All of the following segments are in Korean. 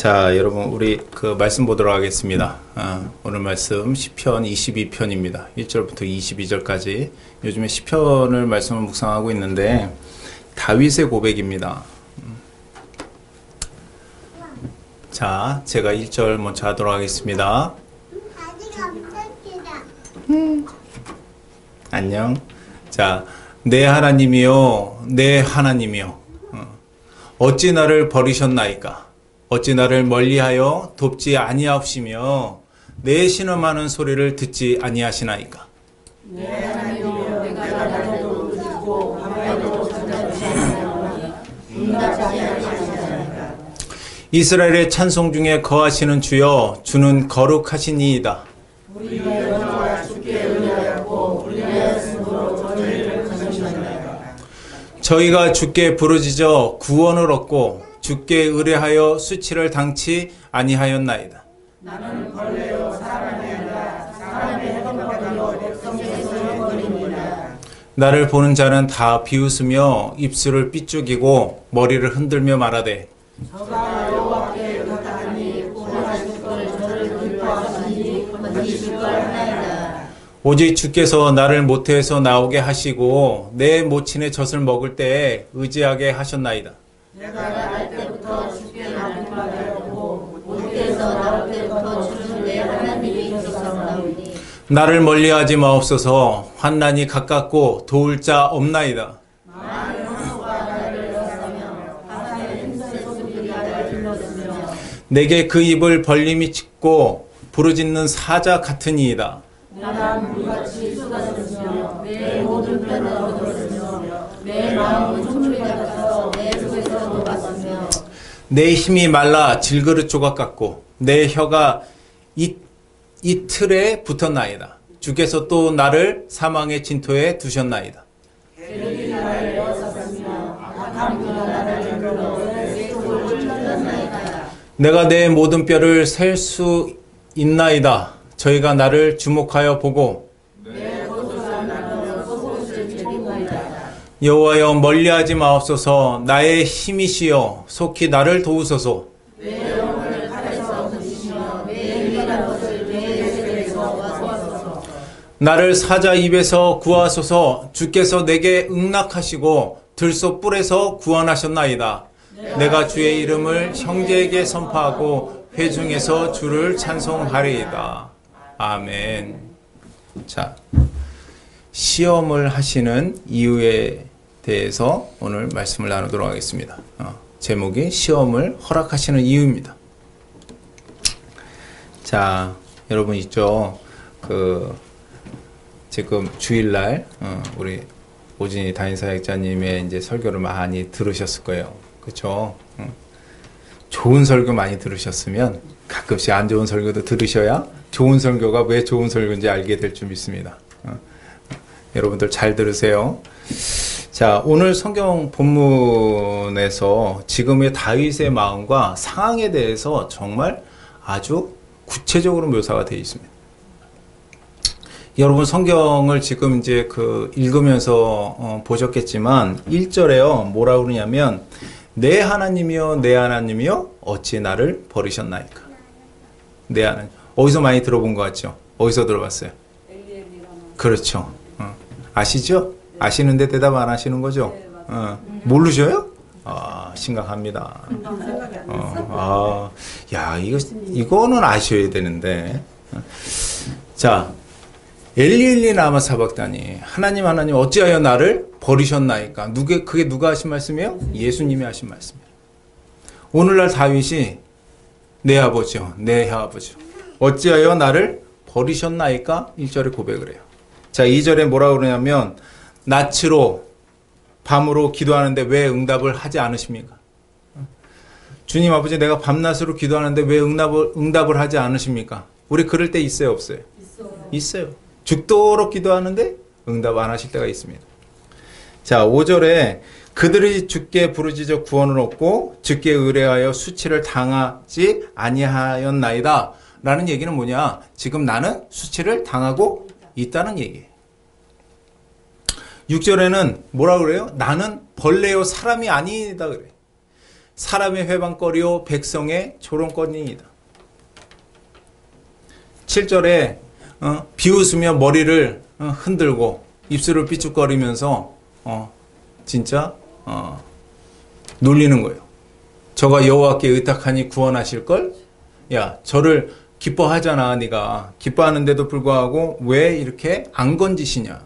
자, 여러분, 우리 그 말씀 보도록 하겠습니다. 오늘 말씀 시편 22편입니다. 1절부터 22절까지. 요즘에 시편을 말씀을 묵상하고 있는데, 다윗의 고백입니다. 자, 제가 1절 먼저 하도록 하겠습니다. 안녕. 자, 내 하나님이요, 내 하나님이요. 어찌 나를 버리셨나이까? 어찌 나를 멀리하여 돕지 아니하옵시며 내 신음하는 소리를 듣지 아니하시나이까? 내 하나님이여, 내가 나를 도우시고 밤에도 잠잠하시나이까? 응답지 아니하시나이까? 이스라엘의 찬송 중에 거하시는 주여, 주는 거룩하시니이다. 우리의 여호와 주께 의뢰하였고 우리의 숨으로 저희를 건지셨나이까? 저희가 주께 부르짖어 구원을 얻고 주께 의뢰하여 수치를 당치 아니하였나이다. 나는 벌레요 사람이 아니라 사람의 행동하기로 백성에서 소용거리니라. 나를 보는 자는 다 비웃으며 입술을 삐죽이고 머리를 흔들며 말하되 저가 여호와께 의탁하니 구원하실 걸 저를 기뻐하시니 건지실 걸 하나이다. 오직 주께서 나를 모태에서 나오게 하시고 내 모친의 젖을 먹을 때에 의지하게 하셨나이다. 내가 날 때부터 주께 맡김받았고 모태에서 나올 때부터 주는 내 하나님이 있었사오니 나를 멀리하지 마옵소서. 환난이 가깝고 도울 자 없나이다. 많은 수가 나를 역사며 하나님의 힘센 소리가 나를 들렸으며 내게 그 입을 벌림이 찢고 부르짖는 사자 같으니이다. 나는 물같이 쏟아졌으며 내 모든 뼈는 얻었으며 내 마음은 총소리 같아서 내 속에서 녹았으며 내 힘이 말라 질그릇 조각 같고 내 혀가 이 틀에 붙었나이다. 주께서 또 나를 사망의 진토에 두셨나이다. 괴력이 나를 에워쌌으며 악한 뼈가 나를 이끌어 내 속을 찔렀나이다. 내가 내 모든 뼈를 셀 수 있나이다. 저희가 나를 주목하여 보고 내 겉옷을 나누어 속옷을 제공하이다. 여호와여 멀리하지 마옵소서. 나의 힘이시여 속히 나를 도우소서. 내 영혼을 칼에서 건지시며 내 유일한 것을 내 세계에서 구하소서. 나를 사자 입에서 구하소서. 주께서 내게 응낙하시고 들소 뿔에서 구원하셨나이다. 내가 주의 이름을 형제에게 선포하고 회중에서 주를 찬송하리이다. 아멘. 자, 시험을 하시는 이유에 대해서 오늘 말씀을 나누도록 하겠습니다. 제목이 시험을 허락하시는 이유입니다. 자, 여러분 있죠? 지금 주일날 우리 오진이 담임사역자님의 이제 설교를 많이 들으셨을 거예요. 그렇죠? 좋은 설교 많이 들으셨으면 가끔씩 안 좋은 설교도 들으셔야 좋은 설교가 왜 좋은 설교인지 알게 될 줄 믿습니다. 여러분들 잘 들으세요. 자, 오늘 성경 본문에서 지금의 다윗의 마음과 상황에 대해서 정말 아주 구체적으로 묘사가 되어 있습니다. 여러분 성경을 지금 이제 읽으면서 보셨겠지만 1절에요. 뭐라고 그러냐면 내 하나님이여 내 하나님이여 어찌 나를 버리셨나이까. 내 하나님. 어디서 많이 들어본 것 같죠? 어디서 들어봤어요? 그렇죠. 아시죠? 아시는데 대답 안 하시는 거죠? 모르셔요? 심각합니다. 야, 이거는 아셔야 되는데. 자, 엘리엘리 라마 사박다니. 하나님 어찌하여 나를 버리셨나이까. 그게 누가 하신 말씀이에요? 예수님이 하신 말씀이에요. 오늘날 다윗이 내 아버지요, 내 아버지요. 어찌하여 나를 버리셨나이까? 1절에 고백을 해요. 자, 2절에 뭐라고 그러냐면 낯으로 밤으로 기도하는데 왜 응답을 하지 않으십니까? 주님 아버지 내가 밤낮으로 기도하는데 왜 응답을 하지 않으십니까? 우리 그럴 때 있어요, 없어요? 있어요. 죽도록 기도하는데 응답 안 하실 때가 있습니다. 자, 5절에 그들이 주께 부르짖어 구원을 얻고 주께 의뢰하여 수치를 당하지 아니하였나이다. 라는 얘기는 뭐냐? 지금 나는 수치를 당하고 있다는 얘기예요. 6절에는 뭐라 그래요? 나는 벌레요 사람이 아니다 그래. 사람의 회방거리요 백성의 조롱거리이다. 7절에 비웃으며 머리를 흔들고 입술을 삐죽거리면서 진짜 놀리는 거예요. 저가 여호와께 의탁하니 구원하실걸? 야, 저를 기뻐하잖아. 네가 기뻐하는데도 불구하고 왜 이렇게 안 건지시냐.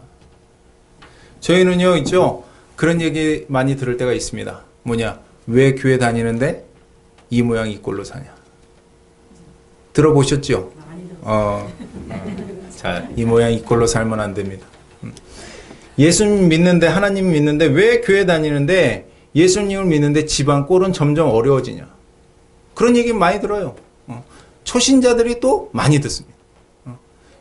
저희는요 있죠, 그런 얘기 많이 들을 때가 있습니다. 뭐냐, 왜 교회 다니는데 이 모양 이 꼴로 사냐. 들어보셨죠? 자, 이 모양 이 꼴로 살면 안 됩니다. 예수님 믿는데, 하나님 믿는데 왜 교회 다니는데 예수님을 믿는데 집안 꼴은 점점 어려워지냐. 그런 얘기 많이 들어요. 초신자들이 또 많이 듣습니다.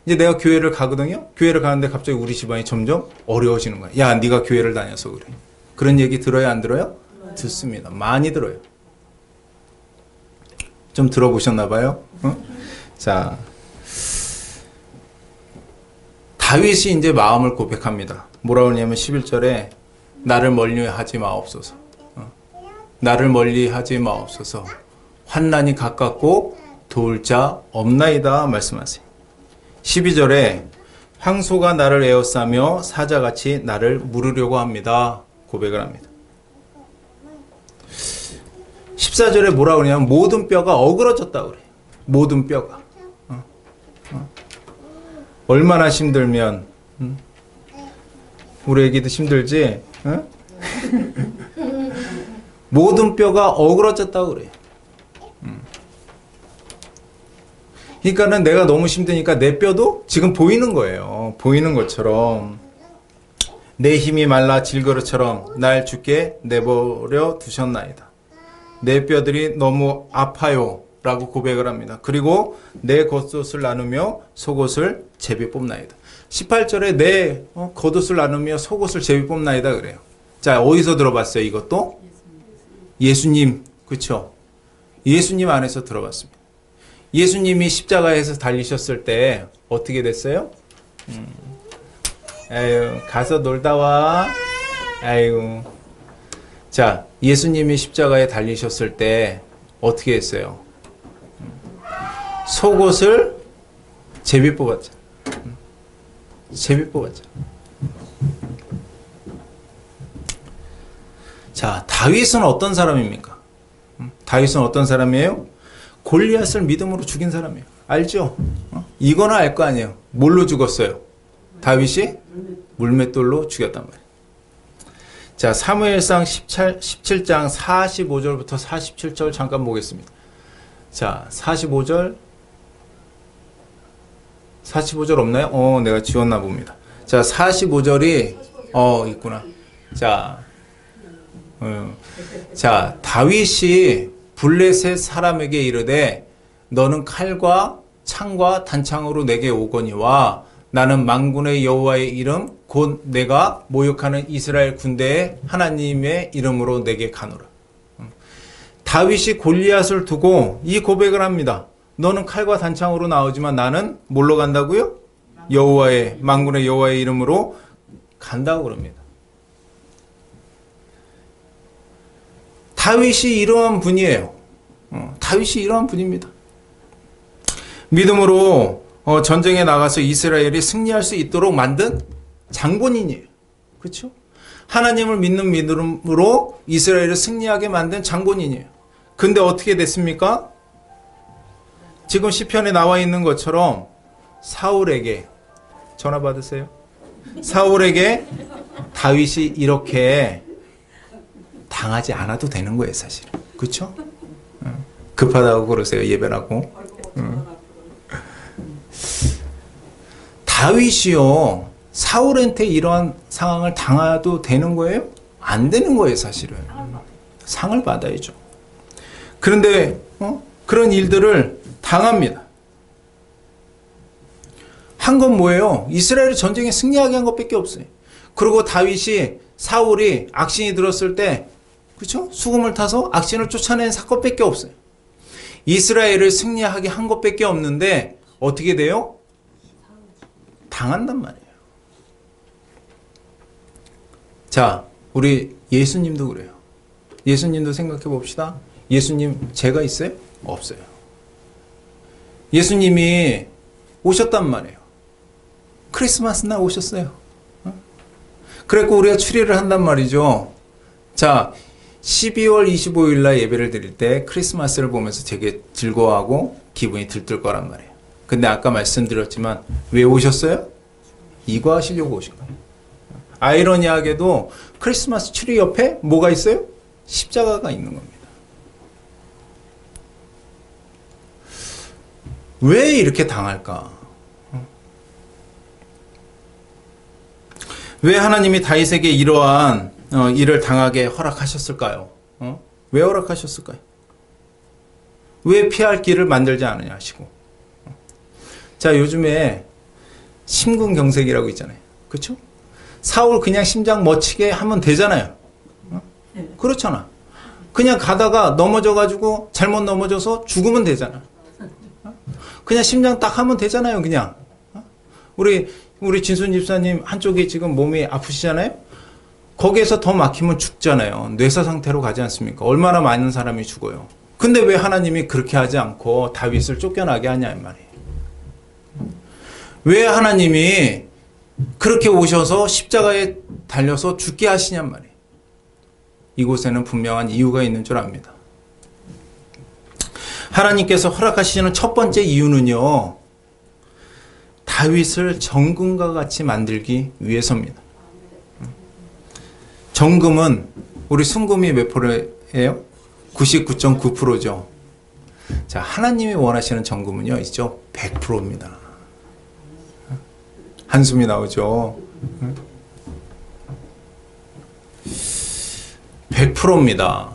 이제 내가 교회를 가거든요. 교회를 가는데 갑자기 우리 집안이 점점 어려워지는 거야. 야, 네가 교회를 다녀서 그래. 그런 얘기 들어요, 안 들어요? 듣습니다. 많이 들어요. 좀 들어보셨나 봐요. 자, 다윗이 이제 마음을 고백합니다. 뭐라고 하냐면 11절에 나를 멀리하지 마옵소서. 나를 멀리하지 마옵소서. 환난이 가깝고 도울 자 없나이다 말씀하세요. 12절에 황소가 나를 에워싸며 사자같이 나를 물으려고 합니다. 고백을 합니다. 14절에 뭐라고 그러냐면 모든 뼈가 어그러졌다고 그래요. 모든 뼈가. 얼마나 힘들면 우리 애기도 힘들지? 모든 뼈가 어그러졌다고 그래요. 그러니까는 내가 너무 힘드니까 내 뼈도 지금 보이는 거예요. 보이는 것처럼 내 힘이 말라 질그릇처럼 날 죽게 내버려 두셨나이다. 내 뼈들이 너무 아파요 라고 고백을 합니다. 그리고 내 겉옷을 나누며 속옷을 제비 뽑나이다. 18절에 내 겉옷을 나누며 속옷을 제비 뽑나이다 그래요. 자, 어디서 들어봤어요? 이것도? 예수님, 그렇죠? 예수님 안에서 들어봤습니다. 예수님이 십자가에서 달리셨을 때 어떻게 됐어요? 아유, 가서 놀다 와. 아이고. 자, 예수님이 십자가에 달리셨을 때 어떻게 했어요? 속옷을 제비 뽑았죠. 제비 뽑았죠. 자, 다윗은 어떤 사람입니까? 다윗은 어떤 사람이에요? 골리앗을 믿음으로 죽인 사람이에요. 알죠? 이거는 알 거 아니에요. 뭘로 죽었어요? 다윗이 물맷돌로 죽였단 말이에요. 자, 사무엘상 17장 45절부터 47절 잠깐 보겠습니다. 자, 45절 없나요? 내가 지웠나 봅니다. 자, 45절이 있구나. 자, 다윗이 블레셋 사람에게 이르되 너는 칼과 창과 단창으로 내게 오거니와 나는 만군의 여호와의 이름 곧 내가 모욕하는 이스라엘 군대의 하나님의 이름으로 내게 가노라. 다윗이 골리앗을 두고 이 고백을 합니다. 너는 칼과 단창으로 나오지만 나는 뭘로 간다고요? 여호와의, 만군의 여호와의 이름으로 간다고 그럽니다. 다윗이 이러한 분이에요. 다윗이 이러한 분입니다. 믿음으로 전쟁에 나가서 이스라엘이 승리할 수 있도록 만든 장본인이에요. 그렇죠? 하나님을 믿는 믿음으로 이스라엘을 승리하게 만든 장본인이에요. 근데 어떻게 됐습니까? 지금 시편에 나와 있는 것처럼 사울에게 전화 받으세요. 사울에게 다윗이 이렇게 당하지 않아도 되는 거예요, 사실. 그렇죠? 급하다고 그러세요, 예배라고. 다윗이요, 사울한테 이러한 상황을 당해도 되는 거예요? 안 되는 거예요, 사실은. 상을 받아야죠. 그런데 그런 일들을 당합니다. 한 건 뭐예요? 이스라엘이 전쟁에 승리하게 한 것밖에 없어요. 그리고 다윗이 사울이 악신이 들었을 때, 그렇죠? 수금을 타서 악신을 쫓아낸 사건밖에 없어요. 이스라엘을 승리하게 한 것밖에 없는데 어떻게 돼요? 당한단 말이에요. 자, 우리 예수님도 그래요. 예수님도 생각해 봅시다. 예수님 죄가 있어요? 없어요. 예수님이 오셨단 말이에요. 크리스마스 날 오셨어요. 그래서 우리가 추리를 한단 말이죠. 자, 12월 25일 날 예배를 드릴 때 크리스마스를 보면서 되게 즐거워하고 기분이 들뜰 거란 말이에요. 근데 아까 말씀드렸지만 왜 오셨어요? 이거 하시려고 오신 거예요. 아이러니하게도 크리스마스 트리 옆에 뭐가 있어요? 십자가가 있는 겁니다. 왜 이렇게 당할까? 왜 하나님이 다윗에게 이러한 일을 당하게 허락하셨을까요? 왜 허락하셨을까요? 왜 피할 길을 만들지 않으냐 하시고. 자, 요즘에 심근경색이라고 있잖아요. 그렇죠? 사울 그냥 심장 멎치게 하면 되잖아요. 그렇잖아. 그냥 가다가 넘어져가지고 잘못 넘어져서 죽으면 되잖아. 그냥 심장 딱 하면 되잖아요. 그냥. 우리 진순 집사님 한쪽이 지금 몸이 아프시잖아요. 거기에서 더 막히면 죽잖아요. 뇌사 상태로 가지 않습니까? 얼마나 많은 사람이 죽어요. 근데 왜 하나님이 그렇게 하지 않고 다윗을 쫓겨나게 하냐 이 말이에요. 왜 하나님이 그렇게 오셔서 십자가에 달려서 죽게 하시냔 말이에요. 이곳에는 분명한 이유가 있는 줄 압니다. 하나님께서 허락하시는 첫 번째 이유는요, 다윗을 정금과 같이 만들기 위해서입니다. 정금은 우리 순금이 몇 프로예요? 99.9%죠. 자, 하나님이 원하시는 정금은요, 있죠? 100%입니다. 한숨이 나오죠. 100%입니다.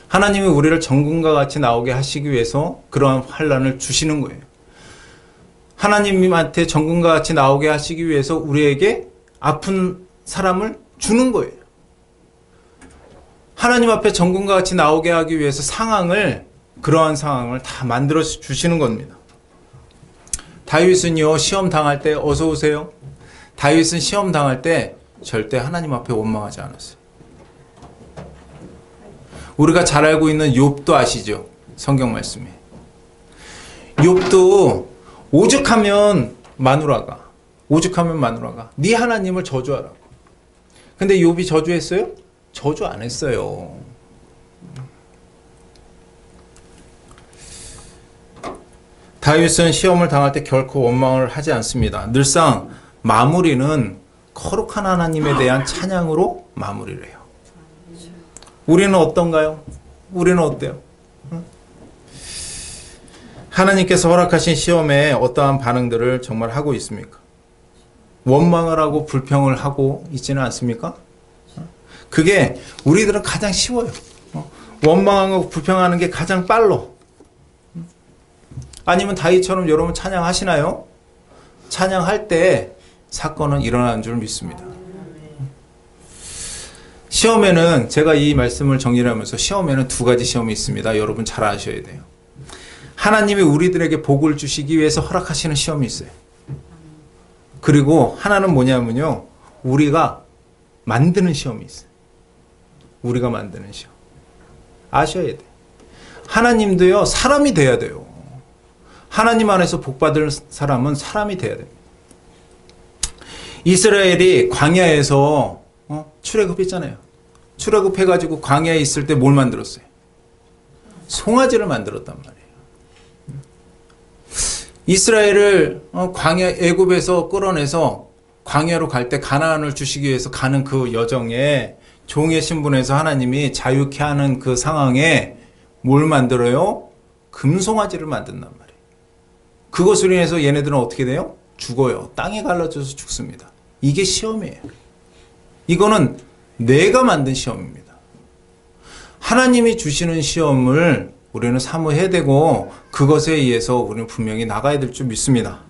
하나님이 우리를 정금과 같이 나오게 하시기 위해서 그러한 환난을 주시는 거예요. 하나님한테 정금과 같이 나오게 하시기 위해서 우리에게 아픈 사람을 주는 거예요. 하나님 앞에 정금과 같이 나오게 하기 위해서 그러한 상황을 다 만들어 주시는 겁니다. 다윗은요, 시험 당할 때 어서 오세요. 다윗은 시험 당할 때 절대 하나님 앞에 원망하지 않았어요. 우리가 잘 알고 있는 욥도 아시죠? 성경 말씀에. 욥도 오죽하면 마누라가 네 하나님을 저주하라고. 근데 욥이 저주했어요? 저주 안 했어요. 다윗은 시험을 당할 때 결코 원망을 하지 않습니다. 늘상 마무리는 거룩한 하나님에 대한 찬양으로 마무리를 해요. 우리는 어떤가요? 우리는 어때요? 하나님께서 허락하신 시험에 어떠한 반응들을 정말 하고 있습니까? 원망을 하고 불평을 하고 있지는 않습니까? 그게 우리들은 가장 쉬워요. 원망하고 불평하는 게 가장 빨라. 아니면 다윗처럼 여러분 찬양하시나요? 찬양할 때 사건은 일어나는 줄 믿습니다. 시험에는 제가 이 말씀을 정리를 하면서 시험에는 두 가지 시험이 있습니다. 여러분 잘 아셔야 돼요. 하나님이 우리들에게 복을 주시기 위해서 허락하시는 시험이 있어요. 그리고 하나는 뭐냐면요, 우리가 만드는 시험이 있어요. 우리가 만드는 시험. 아셔야 돼요. 하나님도요, 사람이 돼야 돼요. 하나님 안에서 복받을 사람은 사람이 돼야 됩니다. 이스라엘이 광야에서 출애굽했잖아요. 출애굽해가지고 광야에 있을 때 뭘 만들었어요? 송아지를 만들었단 말이에요. 이스라엘을 광야 애굽에서 끌어내서 광야로 갈 때 가나안을 주시기 위해서 가는 그 여정에 종의 신분에서 하나님이 자유케 하는 그 상황에 뭘 만들어요? 금송아지를 만든단 말이에요. 그것으로 인해서 얘네들은 어떻게 돼요? 죽어요. 땅에 갈라져서 죽습니다. 이게 시험이에요. 이거는 내가 만든 시험입니다. 하나님이 주시는 시험을 우리는 사모해야 되고 그것에 의해서 우리는 분명히 나가야 될 줄 믿습니다.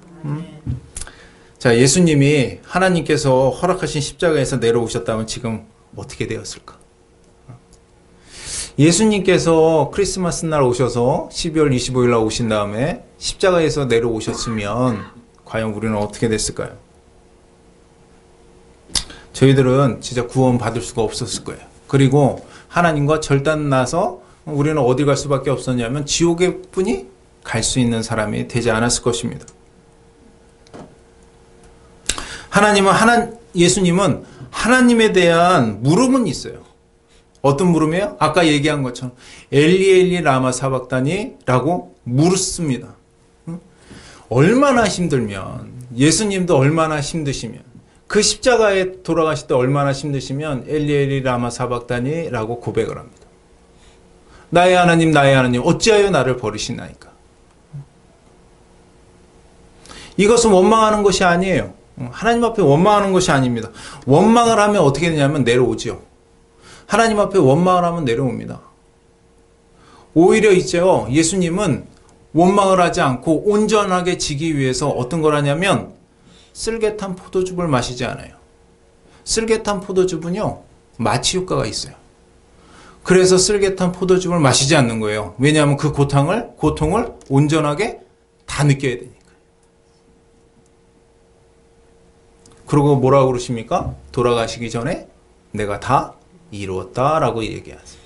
자, 예수님이 하나님께서 허락하신 십자가에서 내려오셨다면 지금 어떻게 되었을까? 예수님께서 크리스마스 날 오셔서 12월 25일 날 오신 다음에 십자가에서 내려오셨으면 과연 우리는 어떻게 됐을까요? 저희들은 진짜 구원 받을 수가 없었을 거예요. 그리고 하나님과 절단나서 우리는 어디 갈 수밖에 없었냐면 지옥에 뿐이 갈 수 있는 사람이 되지 않았을 것입니다. 예수님은 하나님에 대한 물음은 있어요. 어떤 물음이에요? 아까 얘기한 것처럼 엘리 엘리 라마 사박다니라고 물었습니다. 얼마나 힘들면, 예수님도 얼마나 힘드시면, 그 십자가에 돌아가실 때 얼마나 힘드시면 엘리 엘리 라마 사박다니라고 고백을 합니다. 나의 하나님 어찌하여 나를 버리시나이까. 이것은 원망하는 것이 아니에요. 하나님 앞에 원망하는 것이 아닙니다. 원망을 하면 어떻게 되냐면 내려오지요. 하나님 앞에 원망을 하면 내려옵니다. 오히려 있죠. 예수님은 원망을 하지 않고 온전하게 지기 위해서 어떤 걸 하냐면 쓸개탄 포도즙을 마시지 않아요. 쓸개탄 포도즙은요, 마취 효과가 있어요. 그래서 쓸개탄 포도즙을 마시지 않는 거예요. 왜냐하면 그 고통을 온전하게 다 느껴야 되니까. 그리고 뭐라고 그러십니까? 돌아가시기 전에 내가 다 이루었다라고 얘기하세요.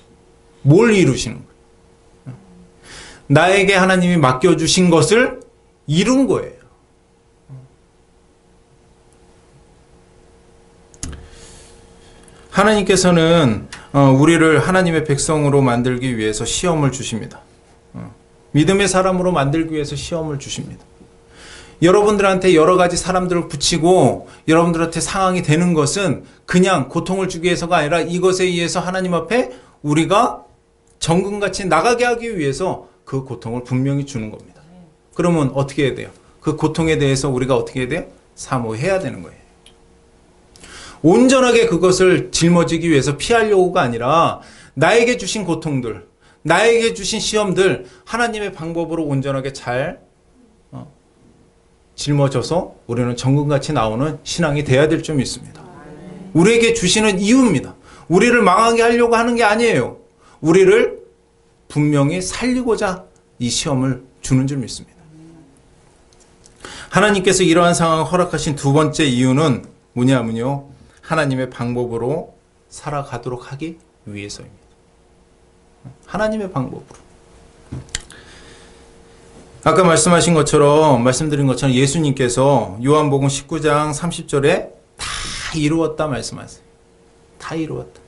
뭘 이루시는 거예요? 나에게 하나님이 맡겨주신 것을 이룬 거예요. 하나님께서는 우리를 하나님의 백성으로 만들기 위해서 시험을 주십니다. 믿음의 사람으로 만들기 위해서 시험을 주십니다. 여러분들한테 여러 가지 사람들을 붙이고 여러분들한테 상황이 되는 것은 그냥 고통을 주기 위해서가 아니라 이것에 의해서 하나님 앞에 우리가 정금같이 나가게 하기 위해서 그 고통을 분명히 주는 겁니다. 그러면 어떻게 해야 돼요? 그 고통에 대해서 우리가 어떻게 해야 돼요? 사모해야 되는 거예요. 온전하게 그것을 짊어지기 위해서 피하려고가 아니라 나에게 주신 고통들, 나에게 주신 시험들 하나님의 방법으로 온전하게 잘 짊어져서 우리는 정금같이 나오는 신앙이 돼야 될 점이 있습니다. 우리에게 주시는 이유입니다. 우리를 망하게 하려고 하는 게 아니에요. 우리를 분명히 살리고자 이 시험을 주는 줄 믿습니다. 하나님께서 이러한 상황을 허락하신 두 번째 이유는 뭐냐면요, 하나님의 방법으로 살아가도록 하기 위해서입니다. 하나님의 방법으로. 아까 말씀드린 것처럼 예수님께서 요한복음 19장 30절에 다 이루었다 말씀하세요. 다 이루었다.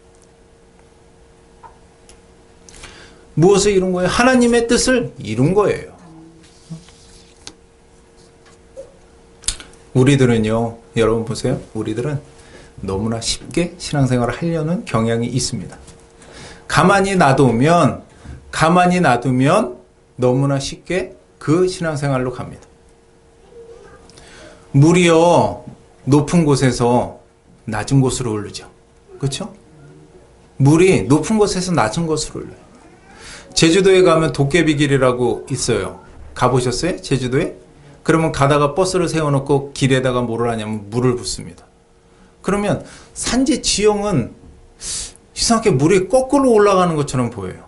무엇을 이룬 거예요? 하나님의 뜻을 이룬 거예요. 우리들은요, 여러분 보세요. 우리들은 너무나 쉽게 신앙생활을 하려는 경향이 있습니다. 가만히 놔두면 너무나 쉽게 그 신앙생활로 갑니다. 물이요, 높은 곳에서 낮은 곳으로 흐르죠. 그렇죠? 물이 높은 곳에서 낮은 곳으로 흘러요. 제주도에 가면 도깨비길이라고 있어요. 가보셨어요? 제주도에? 그러면 가다가 버스를 세워놓고 길에다가 뭐를 하냐면 물을 붓습니다. 그러면 산지 지형은 이상하게 물이 거꾸로 올라가는 것처럼 보여요.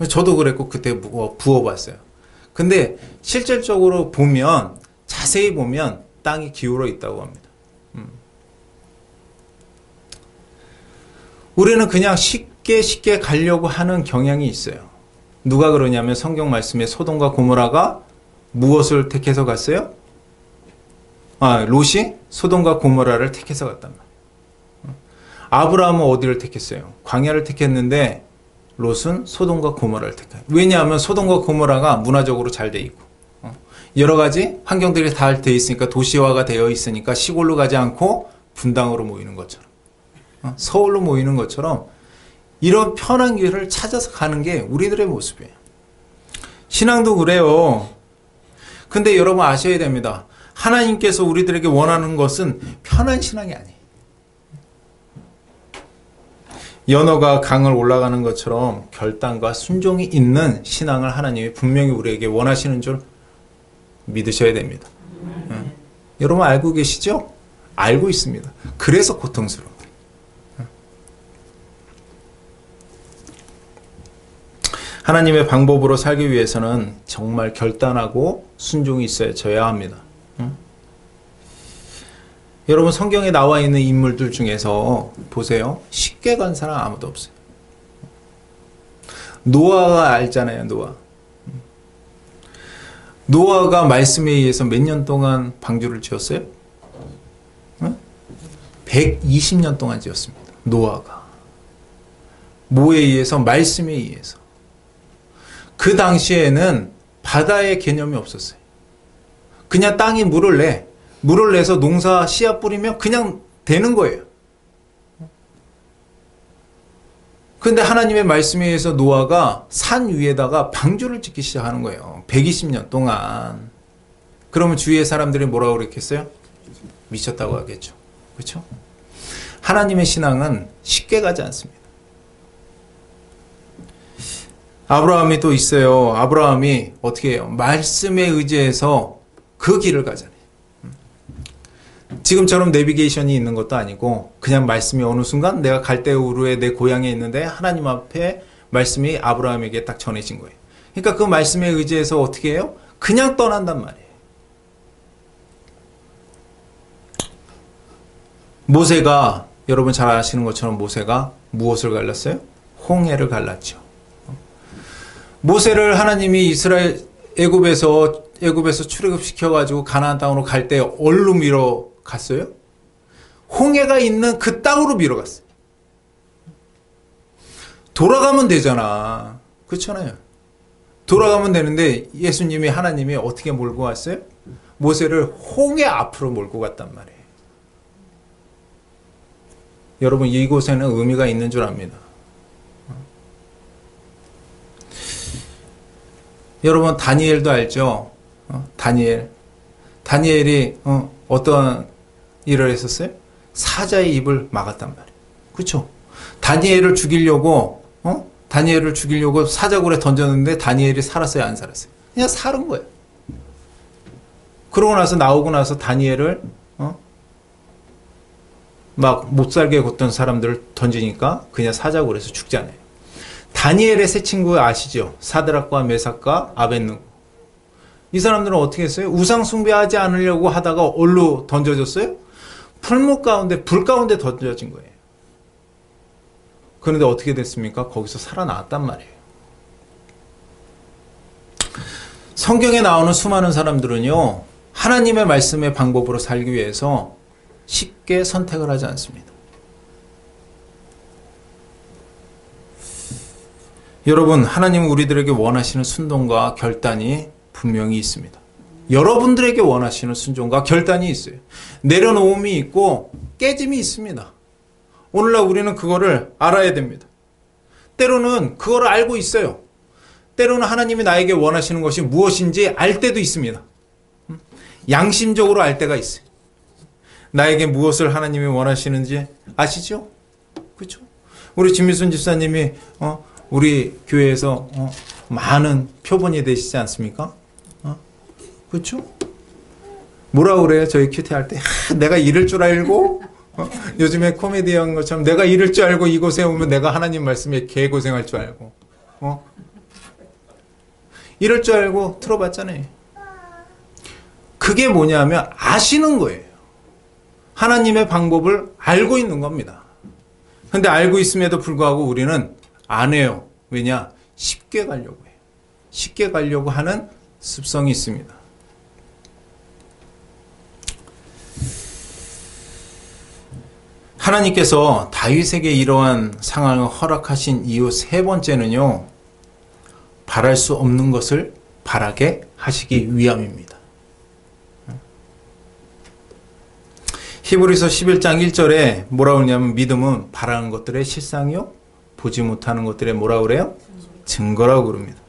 저도 그랬고 그때 부어봤어요. 근데 실질적으로 보면, 자세히 보면 땅이 기울어 있다고 합니다. 우리는 그냥 쉽게 가려고 하는 경향이 있어요. 누가 그러냐면 성경 말씀에 소돔과 고모라가 무엇을 택해서 갔어요? 롯이 소돔과 고모라를 택해서 갔단 말이에요. 아브라함은 어디를 택했어요? 광야를 택했는데 롯은 소돔과 고모라를 택해요. 왜냐하면 소돔과 고모라가 문화적으로 잘 돼 있고 여러 가지 환경들이 다 돼 있으니까, 도시화가 되어 있으니까 시골로 가지 않고 분당으로 모이는 것처럼, 서울로 모이는 것처럼 이런 편한 길을 찾아서 가는 게 우리들의 모습이에요. 신앙도 그래요. 근데 여러분 아셔야 됩니다. 하나님께서 우리들에게 원하는 것은 편한 신앙이 아니에요. 연어가 강을 올라가는 것처럼 결단과 순종이 있는 신앙을 하나님이 분명히 우리에게 원하시는 줄 믿으셔야 됩니다. 여러분 알고 계시죠? 알고 있습니다. 그래서 고통스러워요. 하나님의 방법으로 살기 위해서는 정말 결단하고 순종이 있어야 합니다. 여러분 성경에 나와 있는 인물들 중에서 보세요. 쉽게 간 사람 아무도 없어요. 노아가 알잖아요, 노아. 노아가 말씀에 의해서 몇 년 동안 방주를 지었어요? 120년 동안 지었습니다. 노아가. 뭐에 의해서? 말씀에 의해서. 그 당시에는 바다의 개념이 없었어요. 그냥 땅이 물을 내. 물을 내서 농사 씨앗 뿌리면 그냥 되는 거예요. 근데 하나님의 말씀에 의해서 노아가 산 위에다가 방주를 짓기 시작하는 거예요. 120년 동안. 그러면 주위의 사람들이 뭐라고 그랬겠어요? 미쳤다고 하겠죠. 그렇죠? 하나님의 신앙은 쉽게 가지 않습니다. 아브라함이 또 있어요. 아브라함이 어떻게 해요? 말씀에 의지해서 그 길을 가잖아요. 지금처럼 내비게이션이 있는 것도 아니고 그냥 말씀이 어느 순간 내가 갈대우르에 내 고향에 있는데 하나님 앞에 말씀이 아브라함에게 딱 전해진 거예요. 그러니까 그 말씀에 의지해서 어떻게 해요? 그냥 떠난단 말이에요. 모세가 여러분 잘 아시는 것처럼 모세가 무엇을 갈랐어요? 홍해를 갈랐죠. 모세를 하나님이 이스라엘 애굽에서 출애굽시켜 가지고 가나안 땅으로 갈 때 어디로 밀어 갔어요? 홍해가 있는 그 땅으로 밀어 갔어요. 돌아가면 되잖아. 그렇잖아요. 돌아가면 되는데 예수님이 하나님이 어떻게 몰고 갔어요? 모세를 홍해 앞으로 몰고 갔단 말이에요. 여러분 이곳에는 의미가 있는 줄 압니다. 여러분 다니엘도 알죠? 다니엘이 어떤 일을 했었어요? 사자의 입을 막았단 말이에요. 그렇죠? 다니엘을 죽이려고 사자굴에 던졌는데 다니엘이 살았어요, 안 살았어요? 그냥 살은 거예요. 그러고 나서 나오고 나서 다니엘을 막 못 살게 걷던 사람들을 던지니까 그냥 사자굴에서 죽잖아요. 다니엘의 세 친구 아시죠? 사드락과 메삭과 아벳느고. 이 사람들은 어떻게 했어요? 우상 숭배하지 않으려고 하다가 어디로 던져졌어요? 풀무 가운데, 불 가운데 던져진 거예요. 그런데 어떻게 됐습니까? 거기서 살아나왔단 말이에요. 성경에 나오는 수많은 사람들은요, 하나님의 말씀의 방법으로 살기 위해서 쉽게 선택을 하지 않습니다. 여러분, 하나님은 우리들에게 원하시는 순종과 결단이 분명히 있습니다. 여러분들에게 원하시는 순종과 결단이 있어요. 내려놓음이 있고 깨짐이 있습니다. 오늘날 우리는 그거를 알아야 됩니다. 때로는 그거를 알고 있어요. 때로는 하나님이 나에게 원하시는 것이 무엇인지 알 때도 있습니다. 양심적으로 알 때가 있어요. 나에게 무엇을 하나님이 원하시는지 아시죠? 그렇죠? 우리 진미순 집사님이 우리 교회에서 많은 표본이 되시지 않습니까? 그렇죠? 뭐라고 그래요? 저희 큐티 할 때 내가 이럴 줄 알고 요즘에 코미디 한 것처럼 내가 이럴 줄 알고 이곳에 오면 내가 하나님 말씀에 개고생할 줄 알고 이럴 줄 알고 틀어봤잖아요. 그게 뭐냐면 아시는 거예요. 하나님의 방법을 알고 있는 겁니다. 근데 알고 있음에도 불구하고 우리는 안 해요. 왜냐? 쉽게 가려고 해요. 쉽게 가려고 하는 습성이 있습니다. 하나님께서 다윗에게 이러한 상황을 허락하신 이유 세 번째는요, 바랄 수 없는 것을 바라게 하시기 위함입니다. 히브리서 11장 1절에 뭐라고 하냐면 믿음은 바라는 것들의 실상이요 보지 못하는 것들의 뭐라고 그래요? 증거라고 그럽니다.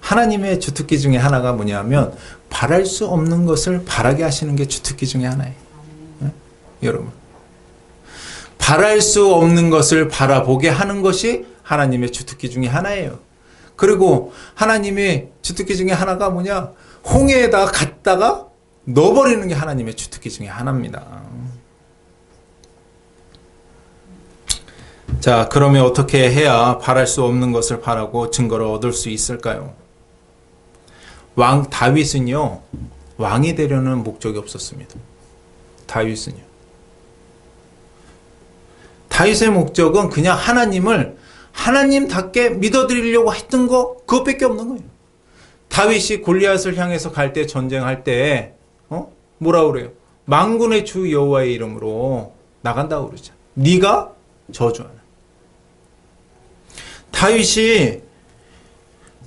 하나님의 주특기 중에 하나가 뭐냐면 바랄 수 없는 것을 바라게 하시는 게 주특기 중에 하나예요. 네? 여러분, 바랄 수 없는 것을 바라보게 하는 것이 하나님의 주특기 중에 하나예요. 그리고 하나님의 주특기 중에 하나가 뭐냐? 홍해에다 갔다가 넣어버리는 게 하나님의 주특기 중에 하나입니다. 자, 그러면 어떻게 해야 바랄 수 없는 것을 바라고 증거를 얻을 수 있을까요? 왕 다윗은요, 왕이 되려는 목적이 없었습니다. 다윗의 목적은 그냥 하나님을 하나님답게 믿어드리려고 했던 거 그것밖에 없는 거예요. 다윗이 골리앗을 향해서 갈 때 전쟁할 때 뭐라 그래요? 만군의 주 여호와의 이름으로 나간다고 그러죠. 네가 저주하는. 다윗이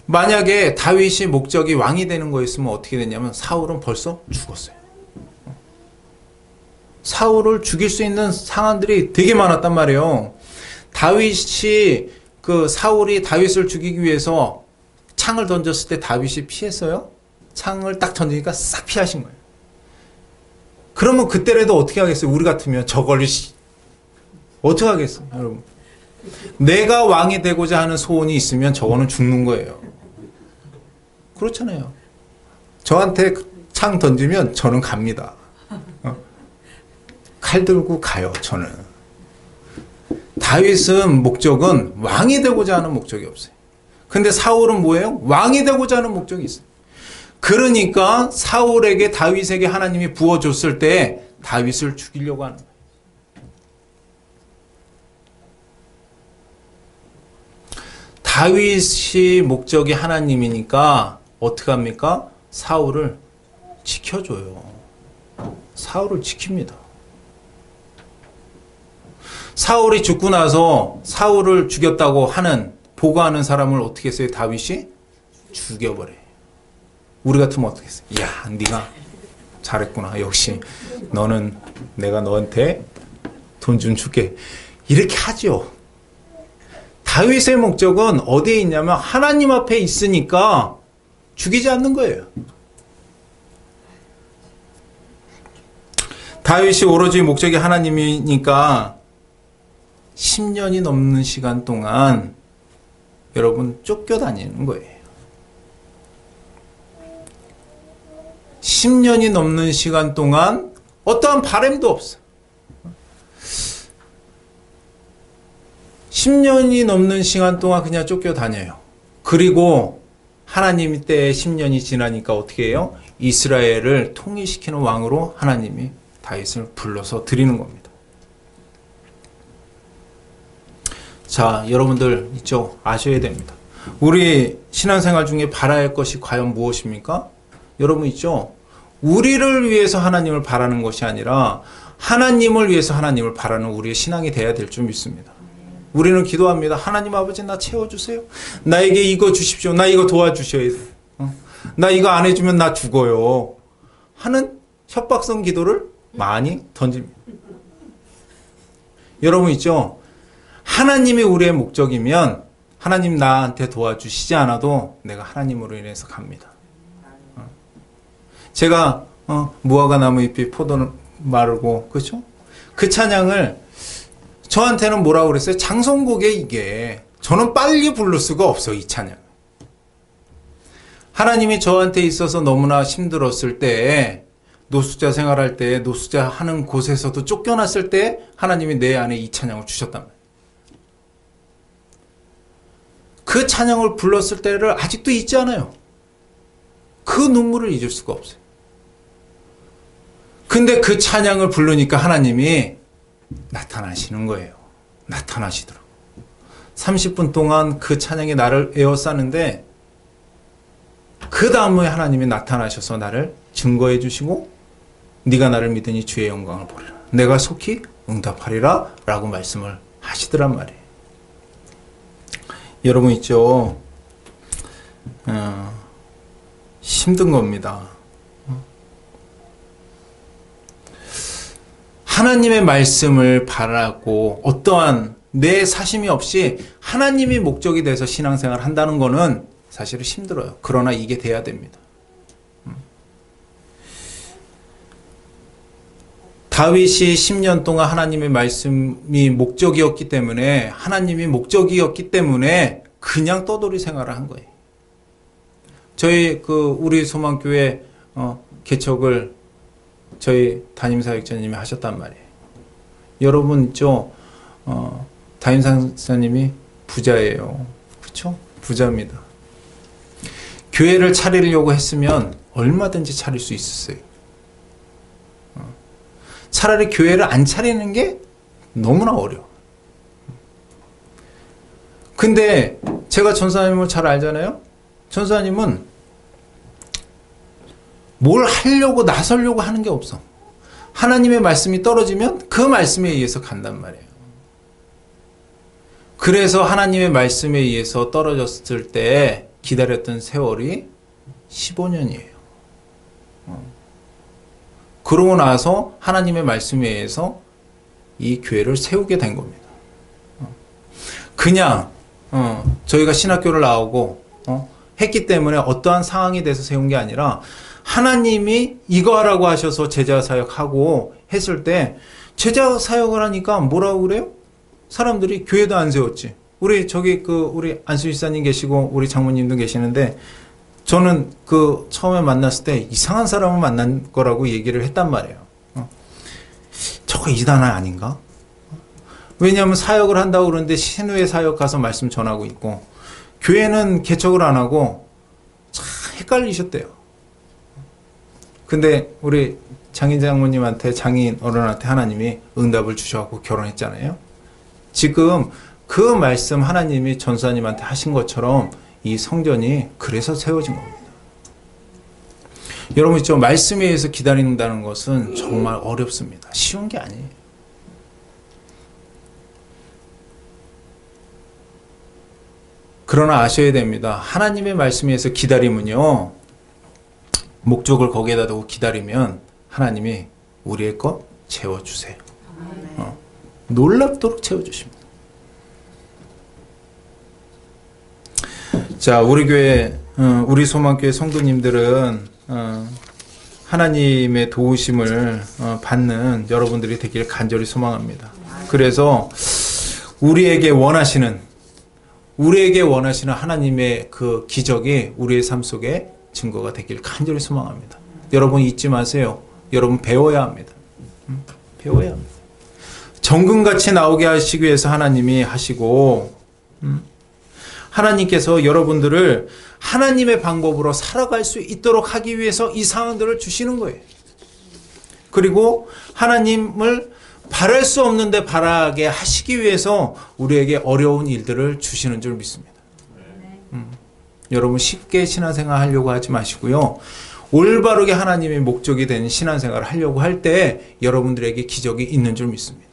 만약에 다윗이 목적이 왕이 되는 거였으면 어떻게 됐냐면 사울은 벌써 죽었어요. 사울을 죽일 수 있는 상황들이 되게 많았단 말이에요. 다윗이 사울이 다윗을 죽이기 위해서 창을 던졌을 때 다윗이 피했어요? 창을 딱 던지니까 싹 피하신 거예요. 그러면 그때라도 어떻게 하겠어요? 우리 같으면 저걸 어떻게 하겠어요, 여러분? 내가 왕이 되고자 하는 소원이 있으면 저거는 죽는 거예요. 그렇잖아요. 저한테 창 던지면 저는 갑니다. 칼 들고 가요, 저는. 다윗은 목적은 왕이 되고자 하는 목적이 없어요. 근데 사울은 뭐예요? 왕이 되고자 하는 목적이 있어요. 그러니까 사울에게 다윗에게 하나님이 부어줬을 때 다윗을 죽이려고 하는 거예요. 다윗이 목적이 하나님이니까 어떻게 합니까? 사울을 지켜줘요. 사울을 지킵니다. 사울이 죽고 나서 사울을 죽였다고 보고하는 사람을 어떻게 했어요? 다윗이 죽여버려요. 우리 같으면 어떻게 했어요? 야, 네가 잘했구나. 역시 너는 내가 너한테 돈 좀 줄게. 이렇게 하죠. 다윗의 목적은 어디에 있냐면 하나님 앞에 있으니까 죽이지 않는 거예요. 다윗이 오로지 목적이 하나님이니까 10년이 넘는 시간 동안 여러분 쫓겨다니는 거예요. 10년이 넘는 시간 동안 어떠한 바램도 없어요. 10년이 넘는 시간 동안 그냥 쫓겨다녀요. 그리고 하나님 때에 10년이 지나니까 어떻게 해요? 이스라엘을 통일시키는 왕으로 하나님이 다윗을 불러서 드리는 겁니다. 자, 여러분들 있죠? 아셔야 됩니다. 우리 신앙생활 중에 바라야 할 것이 과연 무엇입니까? 여러분 있죠? 우리를 위해서 하나님을 바라는 것이 아니라 하나님을 위해서 하나님을 바라는 우리의 신앙이 돼야 될 줄 믿습니다. 우리는 기도합니다. 하나님 아버지 나 채워주세요. 나에게 이거 주십시오. 나 이거 도와주셔야 돼. 나 이거 안 해주면 나 죽어요. 하는 협박성 기도를 많이 던집니다. 여러분 있죠? 하나님이 우리의 목적이면 하나님 나한테 도와주시지 않아도 내가 하나님으로 인해서 갑니다. 제가 무화과 나무 잎이 포도는 마르고 그렇죠? 그 찬양을 저한테는 뭐라고 그랬어요? 장성곡에 이게 저는 빨리 부를 수가 없어 이 찬양. 하나님이 저한테 있어서 너무나 힘들었을 때 노숙자 생활할 때 노숙자 하는 곳에서도 쫓겨났을 때 하나님이 내 안에 이 찬양을 주셨단 말이에요. 그 찬양을 불렀을 때를 아직도 잊지 않아요. 그 눈물을 잊을 수가 없어요. 근데 그 찬양을 부르니까 하나님이 나타나시는 거예요. 나타나시더라고요. 30분 동안 그 찬양이 나를 에워싸는데 그 다음에 하나님이 나타나셔서 나를 증거해 주시고 네가 나를 믿으니 주의 영광을 보리라. 내가 속히 응답하리라 라고 말씀을 하시더란 말이에요. 여러분 있죠? 힘든 겁니다. 하나님의 말씀을 바라고 어떠한 내 사심이 없이 하나님이 목적이 돼서 신앙생활을 한다는 거는 사실은 힘들어요. 그러나 이게 돼야 됩니다. 다윗이 10년 동안 하나님의 말씀이 목적이었기 때문에 하나님이 목적이었기 때문에 그냥 떠돌이 생활을 한 거예요. 저희 우리 소망교회 개척을 저희 담임사역자님이 하셨단 말이에요. 여러분 있죠? 담임사역자님이 부자예요. 그렇죠? 부자입니다. 교회를 차리려고 했으면 얼마든지 차릴 수 있었어요. 차라리 교회를 안 차리는 게 너무나 어려워. 근데 제가 전사님을 잘 알잖아요. 전사님은 뭘 하려고 나서려고 하는 게 없어. 하나님의 말씀이 떨어지면 그 말씀에 의해서 간단 말이에요. 그래서 하나님의 말씀에 의해서 떨어졌을 때 기다렸던 세월이 15년이에요. 그러고 나서 하나님의 말씀에 의해서 이 교회를 세우게 된 겁니다. 그냥 저희가 신학교를 나오고 했기 때문에 어떠한 상황이 돼서 세운 게 아니라 하나님이 이거 하라고 하셔서 제자 사역하고 했을 때 제자 사역을 하니까 뭐라고 그래요? 사람들이 교회도 안 세웠지. 우리 저기 우리 안수 집사님 계시고 우리 장모님도 계시는데 저는 처음에 만났을 때 이상한 사람을 만난 거라고 얘기를 했단 말이에요. 저거 이단아 아닌가? 왜냐하면 사역을 한다고 그러는데 신우의 사역 가서 말씀 전하고 있고 교회는 개척을 안 하고 참 헷갈리셨대요. 근데 우리 장인 장모님한테 장인 어른한테 하나님이 응답을 주셔서 결혼했잖아요. 지금 그 말씀 하나님이 전사님한테 하신 것처럼 이 성전이 그래서 세워진 겁니다. 여러분 있죠? 말씀에 의해서 기다린다는 것은 정말 어렵습니다. 쉬운 게 아니에요. 그러나 아셔야 됩니다. 하나님의 말씀에 의해서 기다림은요. 목적을 거기에다 두고 기다리면 하나님이 우리의 것 채워주세요. 놀랍도록 채워주십니다. 자, 우리 교회, 우리 소망교회 성도님들은 하나님의 도우심을 받는 여러분들이 되기를 간절히 소망합니다. 그래서 우리에게 원하시는 하나님의 그 기적이 우리의 삶 속에 증거가 되길 간절히 소망합니다. 여러분 잊지 마세요. 여러분 배워야 합니다. 배워야 합니다. 정금같이 나오게 하시기 위해서 하나님이 하시고 하나님께서 여러분들을 하나님의 방법으로 살아갈 수 있도록 하기 위해서 이 상황들을 주시는 거예요. 그리고 하나님을 바랄 수 없는데 바라게 하시기 위해서 우리에게 어려운 일들을 주시는 줄 믿습니다. 여러분 쉽게 신앙생활 하려고 하지 마시고요. 올바르게 하나님의 목적이 되는 신앙생활을 하려고 할 때 여러분들에게 기적이 있는 줄 믿습니다.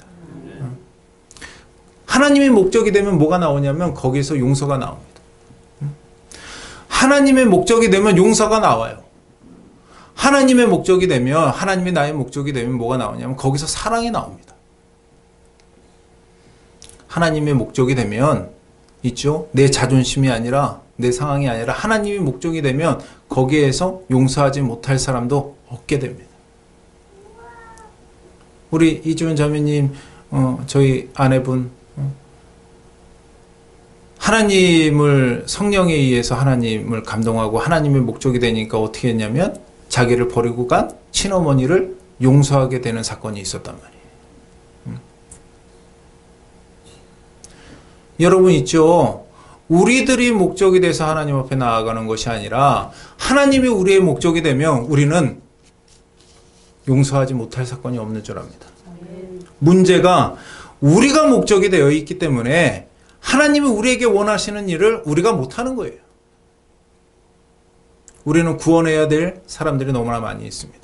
하나님의 목적이 되면 뭐가 나오냐면 거기서 용서가 나옵니다. 하나님의 목적이 되면 용서가 나와요. 하나님의 목적이 되면 하나님이 나의 목적이 되면 뭐가 나오냐면 거기서 사랑이 나옵니다. 하나님의 목적이 되면 있죠. 내 자존심이 아니라 내 상황이 아니라 하나님의 목적이 되면 거기에서 용서하지 못할 사람도 없게 됩니다. 우리 이주연 자매님 저희 아내분 하나님을 성령에 의해서 하나님을 감동하고 하나님의 목적이 되니까 어떻게 했냐면 자기를 버리고 간 친어머니를 용서하게 되는 사건이 있었단 말이에요. 여러분 있죠. 우리들이 목적이 돼서 하나님 앞에 나아가는 것이 아니라 하나님이 우리의 목적이 되면 우리는 용서하지 못할 사건이 없는 줄 압니다. 문제가 우리가 목적이 되어 있기 때문에 하나님이 우리에게 원하시는 일을 우리가 못하는 거예요. 우리는 구원해야 될 사람들이 너무나 많이 있습니다.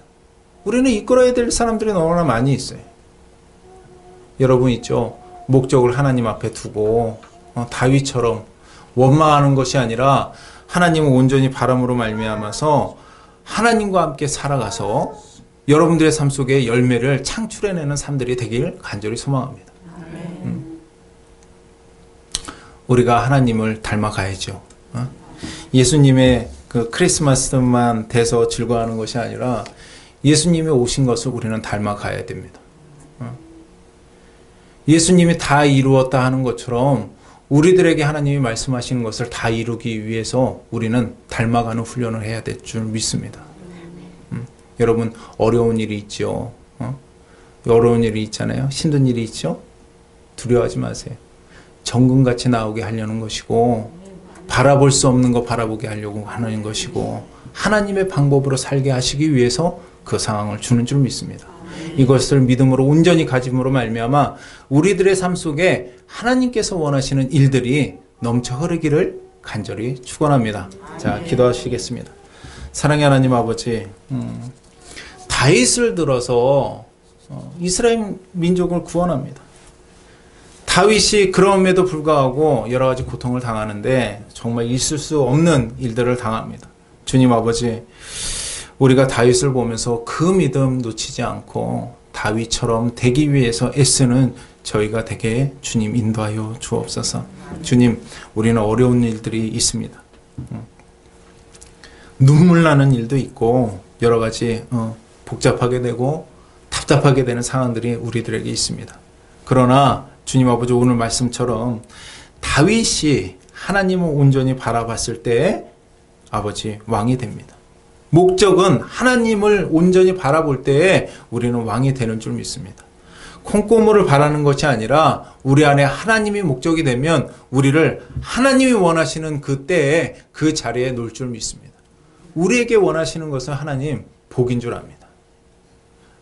우리는 이끌어야 될 사람들이 너무나 많이 있어요. 여러분 있죠. 목적을 하나님 앞에 두고 다윗처럼 원망하는 것이 아니라 하나님을 온전히 바람으로 말미암아서 하나님과 함께 살아가서 여러분들의 삶 속에 열매를 창출해내는 삶들이 되길 간절히 소망합니다. 우리가 하나님을 닮아가야죠. 예수님의 그 크리스마스만 돼서 즐거워하는 것이 아니라 예수님이 오신 것을 우리는 닮아가야 됩니다. 예수님이 다 이루었다 하는 것처럼 우리들에게 하나님이 말씀하시는 것을 다 이루기 위해서 우리는 닮아가는 훈련을 해야 될 줄 믿습니다. 여러분 어려운 일이 있죠. 어려운 일이 있잖아요. 힘든 일이 있죠. 두려워하지 마세요. 정금같이 나오게 하려는 것이고 바라볼 수 없는 거 바라보게 하려고 하는 것이고 하나님의 방법으로 살게 하시기 위해서 그 상황을 주는 줄 믿습니다. 이것을 믿음으로 온전히 가짐으로 말미암아 우리들의 삶 속에 하나님께서 원하시는 일들이 넘쳐 흐르기를 간절히 축원합니다. 자, 기도하시겠습니다. 사랑의 하나님 아버지, 다윗을 들어서 이스라엘 민족을 구원합니다. 다윗이 그럼에도 불구하고 여러 가지 고통을 당하는데 정말 있을 수 없는 일들을 당합니다. 주님 아버지, 우리가 다윗을 보면서 그 믿음 놓치지 않고 다윗처럼 되기 위해서 애쓰는 저희가 되게 주님 인도하여 주옵소서. 주님, 우리는 어려운 일들이 있습니다. 눈물 나는 일도 있고 여러 가지 복잡하게 되고 답답하게 되는 상황들이 우리들에게 있습니다. 그러나 주님 아버지, 오늘 말씀처럼 다윗이 하나님을 온전히 바라봤을 때 아버지 왕이 됩니다. 목적은 하나님을 온전히 바라볼 때에 우리는 왕이 되는 줄 믿습니다. 콩고물을 바라는 것이 아니라 우리 안에 하나님이 목적이 되면 우리를 하나님이 원하시는 그때에 그 자리에 놓을 줄 믿습니다. 우리에게 원하시는 것은 하나님 복인 줄 압니다.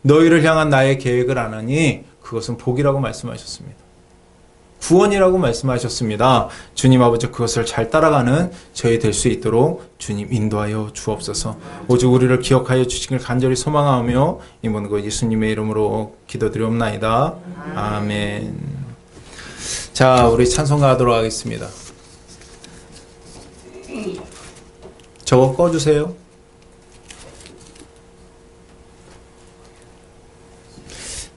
너희를 향한 나의 계획을 아느니 그것은 복이라고 말씀하셨습니다. 구원이라고 말씀하셨습니다. 주님 아버지, 그것을 잘 따라가는 저희 될 수 있도록 주님 인도하여 주옵소서. 오직 우리를 기억하여 주시길 간절히 소망하며 이 모든 것 예수님의 이름으로 기도드리옵나이다. 아멘. 자, 우리 찬송가하도록 하겠습니다. 저거 꺼주세요.